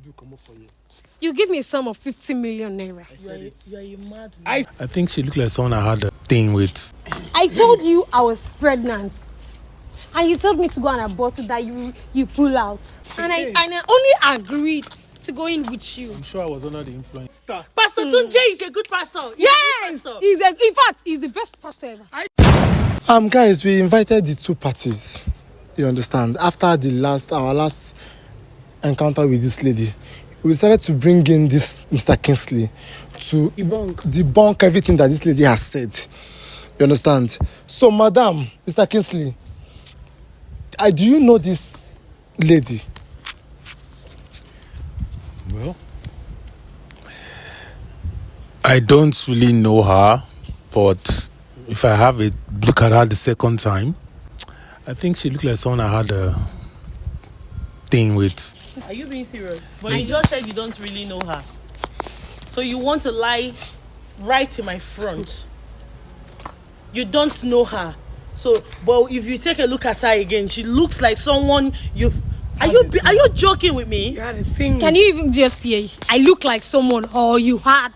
do come up for you? You give me a sum of 50 million naira. You are a mad man. I think she looked like someone I had a thing with. I told you I was pregnant. And you told me to go and abort it, that you pull out. And I only agreed to go in with you. I'm sure I was under the influence. Pastor Tunde is a good pastor. Yes! In fact, he's the best pastor ever. Guys, we invited the two parties. You understand? After our last encounter with this lady, we decided to bring in this Mr. Kingsley to debunk everything that this lady has said. You understand? So, Madam, Mr. Kingsley, do you know this lady? Well, I don't really know her, but if I have a look at her the second time, I think she looked like someone I had a thing with. Are you being serious? But you just said you don't really know her. So you want to lie right in my front. You don't know her. So, but if you take a look at her again, she looks like someone you've... Are you joking with me? You had a thing. Can you even just hear? I look like someone, or you had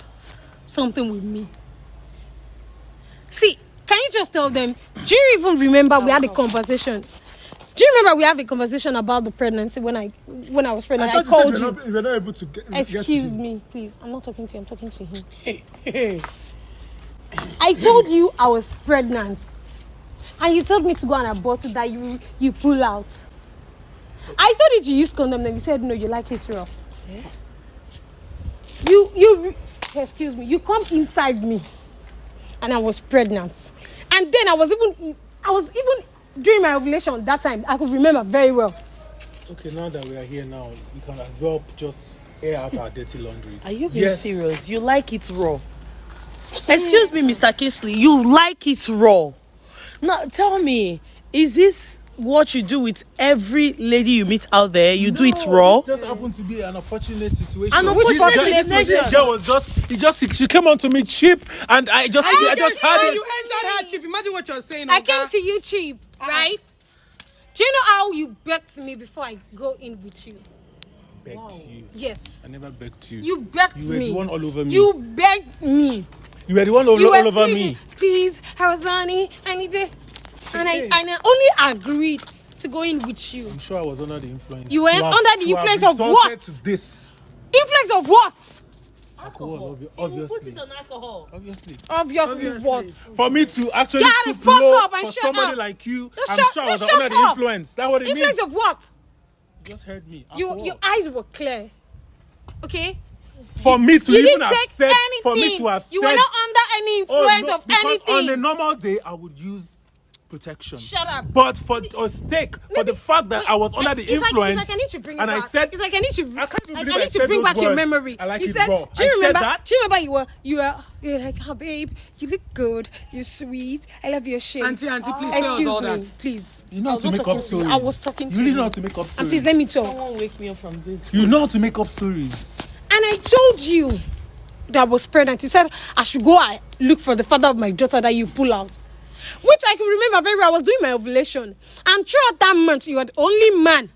something with me. See, can you just tell them? Do you even remember we had a conversation? Do you remember we had a conversation about the pregnancy when I was pregnant? I called you. You were not able to get. Excuse me, please. I'm not talking to you. I'm talking to him. I told you I was pregnant, and you told me to go and abort it, that you pull out. I thought you use condom, then you said no, you like it raw. Yeah. You excuse me, you come inside me and I was pregnant. And then I was even during my ovulation that time, I could remember very well. Okay, now that we are here now, we can as well just air out our dirty laundries. Are you being serious? You like it raw? Excuse me, Mr. Kingsley, you like it raw? Now tell me, is this what you do with every lady you meet out there? You do it raw? It just happened to be an unfortunate situation. This girl was she came on to me cheap, and I just had it. You entered her cheap. Imagine what you're saying. I came to you cheap, right? Do you know how you begged me before I go in with you? Begged you? Yes. I never begged you. You begged me. You were the one all over me. You begged me. You were the one all over me. Please, Harazani, I need to... And I only agreed to go in with you. I'm sure I was under the influence. You were under the influence of what? To this. Influence of what? Alcohol, You obviously. put it on alcohol. Obviously what? For me to actually Get the fuck up and for shut somebody up. like you, Just I'm sure I was under the influence. That's what it means. Influence of what? You just heard me. Your eyes were clear. Okay? For me to even have said, anything. for me to have said, you were not under any influence of anything. On a normal day, I would use protection. Shut up. But for the sake, for the fact that I was under the influence, it's like I need to bring it and back. I said, it's like I need to bring back your memory. I like you it said, raw. do you remember? That? Do you remember you're like, oh babe, you look good, you're sweet, I love your shape. Auntie, please excuse all me, that. please. You know how to make up stories. I was talking to you. You really know how to make up stories. And please let me talk. Someone wake me up from this. You know how to make up stories. And I told you that I was pregnant. You said I should go and look for the father of my daughter that you pull out. Which I can remember very well. I was doing my ovulation. And throughout that month, you were the only man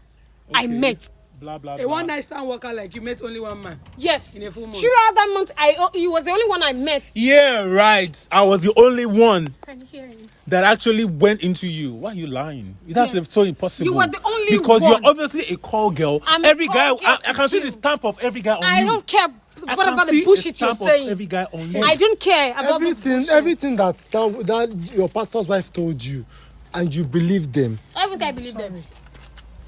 I met. Blah, blah, A blah. one night stand worker like you met only one man. Yes. In a full month. Throughout that month, you was the only one I met. Yeah, right. I was the only one Can you hear me? that actually went into you. Why are you lying? That's so impossible. You were the only because one. You're obviously a call girl. I'm every a guy, call girl I can see you. the stamp of every guy on you. I don't care. What about the bullshit you're saying? Every guy on you. I don't care about this bullshit. Everything that your pastor's wife told you, and you believe them. Why would I believe them?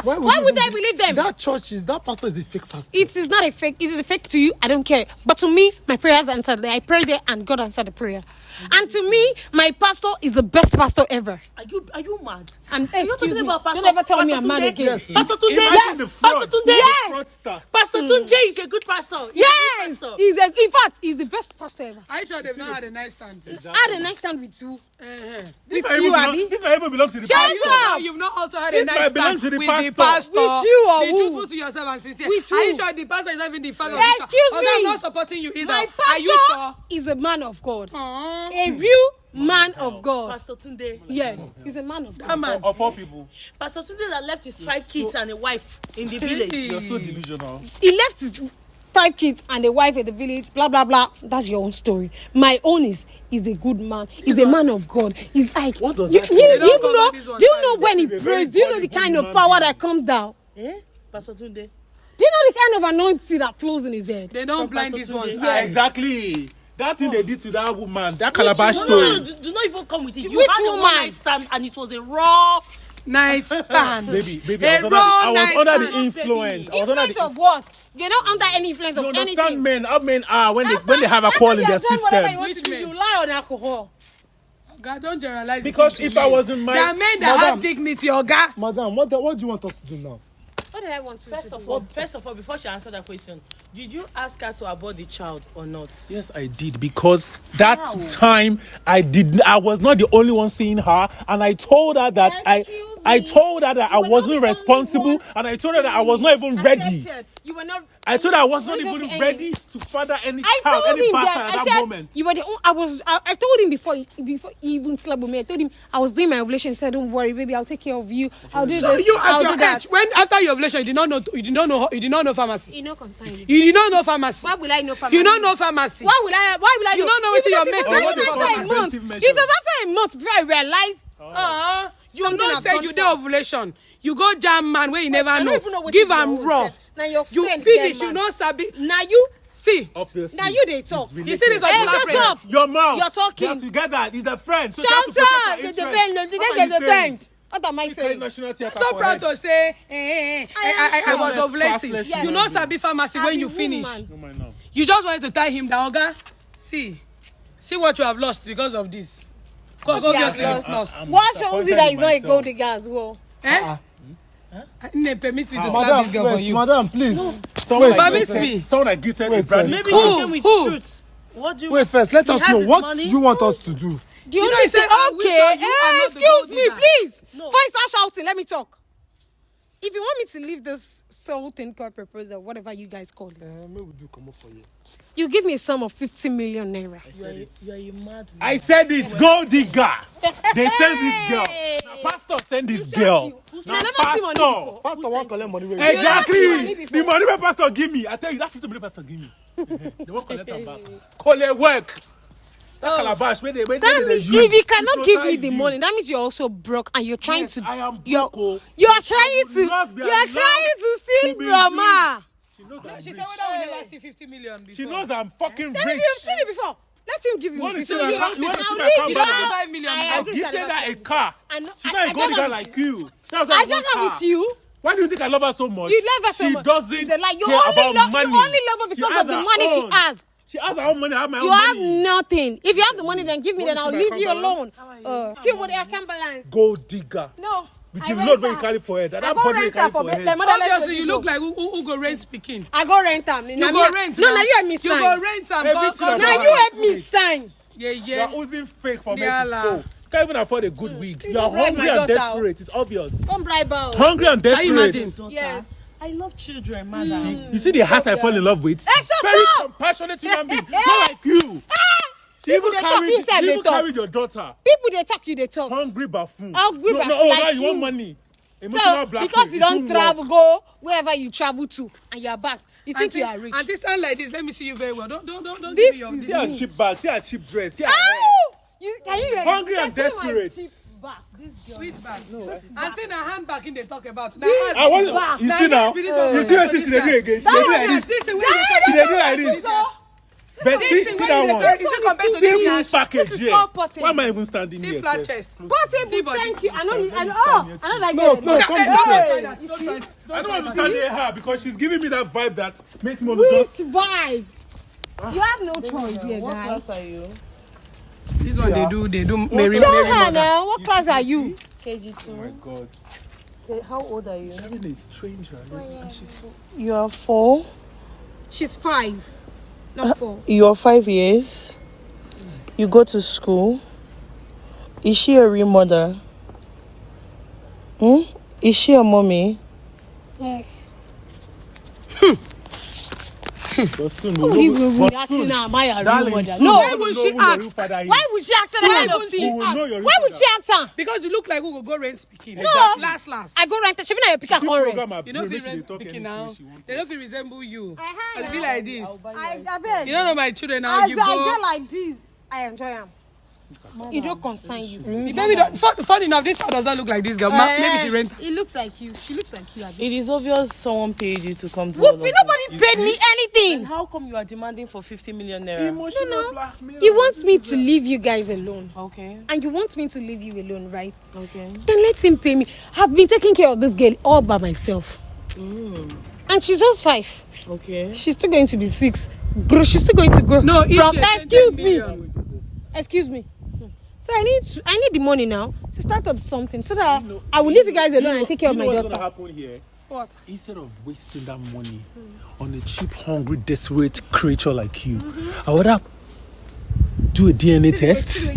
Why would I believe them? That pastor is a fake pastor. It is not a fake. It is a fake to you. I don't care. But to me, my prayers answered. I prayed there and God answered the prayer. And to me, my pastor is the best pastor ever. Are you mad? You're talking about Pastor. Don't ever tell me I'm mad again. Yes. Pastor Tunde. Imagine the fraud. Pastor Tunde. Yes. Pastor Tunde is a good pastor. Yes. In fact, he's the best pastor ever. Are you sure they've not had a nice stand? I had a nice stand with you. If I even belong to the Shut pastor. up. You've not also had a If I nice belong stand to the with pastor. the pastor. With you or be who? truthful to yourself and sincere. With Are you who? sure the pastor is not even the father of Yeah, the child? excuse Oga, me. I'm not supporting you either. My pastor Are you sure? is a man of God. Aww. A real man of God. Pastor Tunde. Yes, he's a man of God. That man. Of all people, Pastor Tunde that left his 5 kids and a wife in the village. you're so delusional. He left his 5 kids and a wife in the village, blah blah blah. That's your own story. My own is he's a good man. He's a man of God. He's like What does you, that you, say? you They don't know, call this one do you time. know when he This is a prays? very Do you know the godly kind of human power being. that comes down? Eh? Pastor Tunde. Do you know the kind of anointing that flows in his head? They don't From blind Pastor these Tunde. ones. Yeah. Exactly. That thing they did to that woman, that Which- calabash no, story. no, do not even come with it. You Which had a woman? one-night stand and it was a raw. Night stand. Baby, A I was raw under night the stand. influence. I was under Influence the of what? You're not under any influence You of understand anything. men, how men are when they have alcohol in their Whatever you system. want to do, Which you men? lie on alcohol. God, don't generalize. Because it to if I men. was in my- there are men that Madam. have dignity, Oga. Madam, what do you want us to do now? What did I want to First do? of all, before she answered that question, did you ask her to abort the child or not? Yes, I did, because that time I was not the only one seeing her, and I told her that Excuse I me? told her that You I were not wasn't the only responsible, one and I told her that I was not even ready. Accepted. You were not. I told her I was not Don't just even say ready to father any I child, told any him bastard that. at I that said moment. you were the. I told him before he even slept with me. I told him I was doing my ovulation. He said, "Don't worry, baby. I'll take care of you. I'll do So this. you I'll at do your that." age, when after your ovulation, you did not know pharmacy. He no concern you. You did not know pharmacy. Why will I know pharmacy? You don't know pharmacy. Why will I? You don't know what Even your if it mate was or what even they after call a month. preventive It was after a month before I realized. You Something know I've say done you for- did ovulation. You go jam man where you never I don't know. even know what Give you do, am raw. Now your You friends finish. get You mad. know sabi. Now you. See. Obviously. Now you they talk. You see this was Hey, black shut friend. up. Your mouth. You're talking. They are together. It's a friend. So Shout she has to protect her out. interest. The What are you saying? bend. What am I You carry saying? nationality I'm at so her proud head. to say, I was Classless, ovulating. classless Yes. You know sabi pharmacy As when a you finish. woman. No, man, no. You just wanted to tie him down, Oga. See what you have lost because of this. Obviously, you have lost. What shows you that he's not a myself. gold digger as well? Eh? Permit me to slap Madam, this girl for wait, you. madam, please. Someone Wait, like permit Gilted- me. Someone like Gilted Wait a brand first. new Maybe car. you came with Who? truth. What do you Wait first, let He us has know his what money. you want us to do. The You only know, he thing, said, I wish okay, you are not the excuse gold me, digger. please. No. Fine, start shouting. Let me talk. If you want me to leave this soul thing called proposal, whatever you guys call it, May we do come up for you. you give me a sum of 50 million naira. You are a mad woman. I said it, gold digger. They send this girl. Now, pastor send this girl. I Now, never see money pastor. before. Pastor won't collect money. never seen money Exactly. before. The money my pastor give me. I tell you, that's 50 million pastor give me. They won't collect am back. Collect work. That calabash, when they That means use, if you cannot give me hypnotize the you. money, that means you're also broke and you're trying Yes, to. I am you're, broke, oh. you're I trying would to. not be You're allowed trying to steal to be from her. rich. She knows I'm She rich. said whether we never see 50 million before. She knows I'm fucking Then if rich. you've seen it before, let him give you. You want to 50 see my million. car? You want to see I'll my leave car you. balance? have 5 million. I I'm agree, giving sir, her a car. I know- She's I- not a I gold don't digger know like with you. That's I don't know with you. Why do you think I love her so much? You love her so She much. doesn't It's a lie. You care only about love. money. You only love her She because has of the her money own. she has. She has her own money. I have my You own have money. nothing. If you have the money, then give me. Then I'll see my leave account you alone. balance? See what I can balance. Gold digger. No. With I the rent load when you her. carry for head. I That go body you rent carry her for for head. the motherless Obviously, you baby look show. like who go rent speaking. I go rent am. You go rent. No, now you help me You sign. go rent am. Everything about Now her. you help me sign. Yeah, You yeah. are oozing fake for me Yeah, to la. so. Can't even afford a good wig. You are bribe hungry my and daughter. desperate. It's obvious. Don't bribe her. Hungry and Can you desperate. imagine? Yes. I love children, madam. You see the heart I fall in love with? Hey, shut Very up! compassionate human being. Not like you. She People even dey talk, carried, you said she they even talk. carried your daughter. People they talk, you they talk. Hungry buffoon. Hungry no, buffoon oh, like now you want you. money. Emotional So blackmail. because you It don't won't travel, work. go wherever you travel to, and you're back, you think you are rich. And this time like this, let me see you very well. Don't This give me your is- See her cheap bag. See her cheap dress. See her hair. Ow! Can you hear? Hungry and Say my desperate. cheap back. This girl. Which bag? Auntie, na handbag in they talk about. I wasn't. back. You see now? You see what she dey do again? She dey do like this. This is She dey do like this. But see that one. Is it compared to See this full cash? package This is here. all potting. Why am I even standing See here? flat sef? chest. See Portable, body. thank you. I don't need. I don't like No, it. no, come this way. Don't try that. Don't try. I don't want to stand near her because she's giving me that vibe that makes me want to just. Which vibe? You have no choice here, What guys. class are you? This one they do. Mary, Tell Mary her mother. now. What class are you? KG2. Oh my God. Okay, how old are you? Having a stranger. And she's so. You are 4. She's 5, not 4. You are 5 years. You go to school. Is she a real mother? Is she a mommy? Yes. But soon Why would you be acting now? Am I a real darling, mother? soon No. we will know who your real father is. Why would she ask that kind of We thing? will know your real Why would father. she ask her? Because you look like who will go rent speaking. No. Last. I go rent. She be like a picker program correct. her You don't brain, feel make she rent talk speaking anything now. she want. They don't feel resemble you. Uh-huh. They be like this. I bet. You don't know my children now. As You I go. get like this, I enjoy them. It don't concern you. The baby don't. Funny enough, this one does not look like this girl. Maybe she rent. It looks like you. She looks like you. It is obvious someone paid you to come to all of Whoopie, us. nobody paid me And anything. how come you are demanding for 50 million naira? Emotional blackmail. He wants me to leave you guys alone. Okay, And you want me to leave you alone, right? okay. Then let him pay me. I've been taking care of this girl all by myself. And she's just 5. Okay. She's still going to be 6. Bro, she's still going to grow. No, from excuse me. million. Excuse me. So I need the money now to start up something so that I will leave you guys alone and take care of my What's gonna daughter. happen here? What? Instead of wasting that money on a cheap, hungry, desperate creature like you, I would have do a DNA test.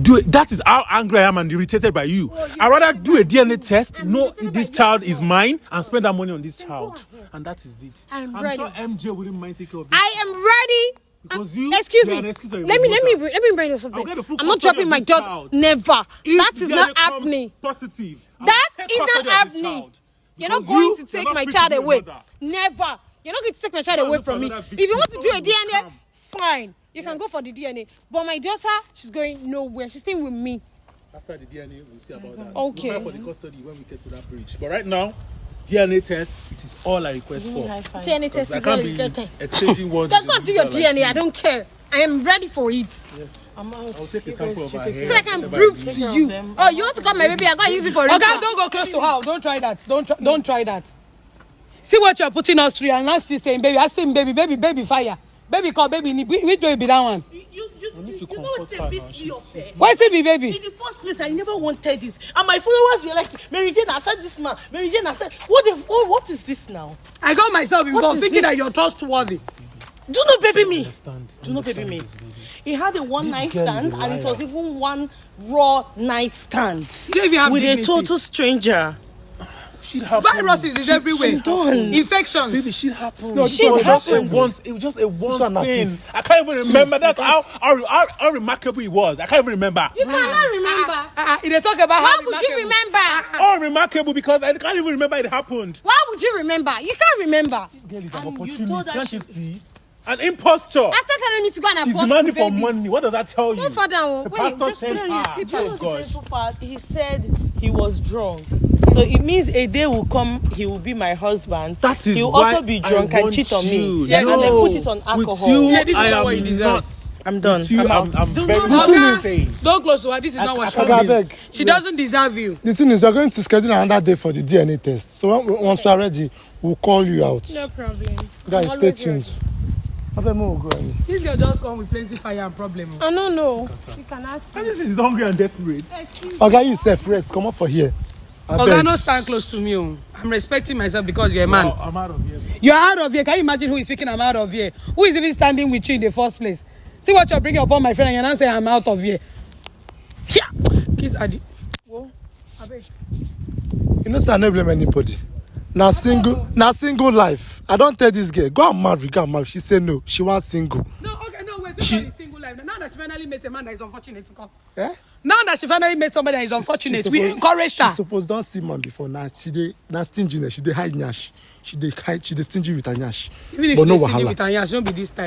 Do it. That is how angry I am and irritated by you. I rather do a DNA test, know this child is mine, and spend that money on this child, and that is it. I'm I'm ready. sure MJ wouldn't mind taking care of this. I am ready. Because you, Excuse you are me. an excuse of your Let me bring you I'll something. get the full I'm not custody dropping of my this daughter. child. Never. If That is the not DNA comes happening. Positive. I That will take is not custody of this happening. child. You're not Because going you, to you're take not my free to child be a away. mother. Never. You're not going to take my child Go and away look for from me. another If you want to do a victim. DNA, Come. fine. You can go for the DNA. But my daughter, she's going nowhere. She's staying with me. After the DNA, we'll see about that. Okay. We'll fight for the custody when we get to that bridge. But right now, DNA test, it is all I request for. DNA test I is all can't you be get. exchanging words. Just with go do your people like DNA. I don't care. I am ready for it. Yes. I'm out. I'll take a sample of her hair. So I can whatever prove it is. to you. Oh, you want to come my baby? I'm going to use it for Okay, ritual. don't go close to her. Don't try that. Don't try that. See what you're putting us through, and now she's saying, baby, I see baby, fire. Baby call, baby, which way be that one? I need to You know comfort what her it now. pissed me off, eh? Why is it be baby? In the first place, I never wanted this. And my followers were like, Maryjane, I said this man. Maryjane, I said, what is this now? I got myself involved is thinking this? that you're trustworthy. Do not baby me. Understand. Do not baby me. This baby. He had a one-night girl is stand, a and it liar. was even one raw night stand You don't even have with a dignity. total stranger. Shit happens. Viruses is everywhere. done. Infections. Baby, shit happens. No, No, shit it was just a happens. once. It was just a once one na thing. peace. I can't even remember. That's how remarkable it was. I can't even remember. You cannot remember. They talk about Why how would you remember? How remarkable because I can't even remember it happened. Why would you remember? You can't remember. This girl is an And you opportunist. told her Can't she- you see? An impostor. After telling me to go and She's abort demanding the for baby. money. What does that tell you? Go for that one. The Wait, pastor just sent put it on your her. slipper. You know Oh the gosh. painful part? He said he was drunk. So it means a day will come, he will be my husband. That is He'll why also be I drunk and want cheat on me. you. Yes. And then No. put it on alcohol. With you, Yeah, this is I not what you am deserve. not. I'm done. With you, I'm out. I'm very Okay. Don't close to her. This is not what she Okay, wants. abeg. She doesn't deserve you. The thing is, we're going to schedule another day for the DNA test. So once we are ready, we'll call you out. No problem. Guys, I'm stay always tuned. Abeg, mo go early. This girl just come with plenty fire and problem. I don't know. You can ask me. This is hungry and desperate. Okay, you self rest. Come up for here. Okay, no stand close to me. Oh. I'm respecting myself because you're a man. Wow, I'm out of here. You're out of here. Can you imagine who is speaking? I'm out of here. Who is even standing with you in the first place? See what you're bringing upon my friend, and you're not saying I'm out of here. Yeah. Kiss Adi. Whoa. You know, say I no blame anybody. Now single life. I don't tell this girl, go and marry. She say no. She wants single. No, okay, no, wait. She- She single life. Now that she finally met a man that is unfortunate to come. Eh? Now that she finally met somebody that is unfortunate, we encouraged her. She suppose don't see man before. Now she dey stingy. She dey hide nyash. She dey stingy with her nyash. Even if But she no is stingy wahala. with her, yeah, she won't be this time.